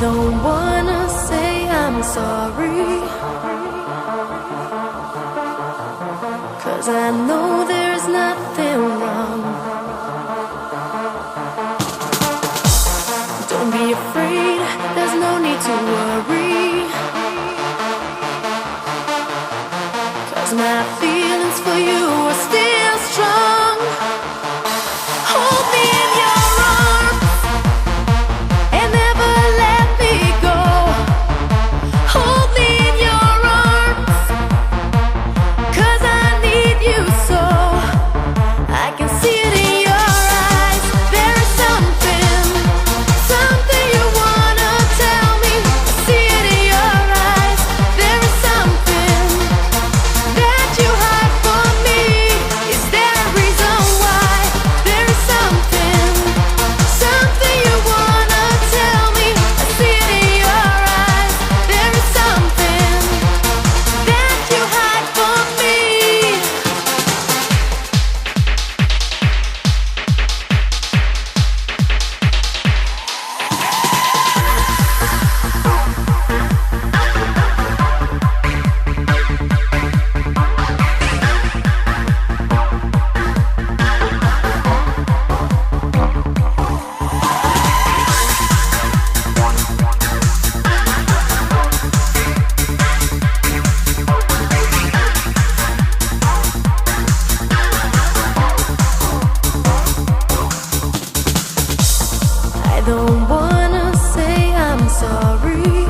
don't wanna say I'm sorry, 'cause I know there's nothing wrong. Don't be afraid, there's no need to worry, 'cause my feelings for you are still strong. Hold me in your arms and never let me go. Hold me in your arms, 'cause I need you so. I can see it in your eyes. There is something you wanna tell me. I see it in your eyes. There is something that you hide from me. Is there a reason why? There is something you wanna tell me. I see it in your eyes. There is something that you hide from me. I don't wanna say I'm sorry,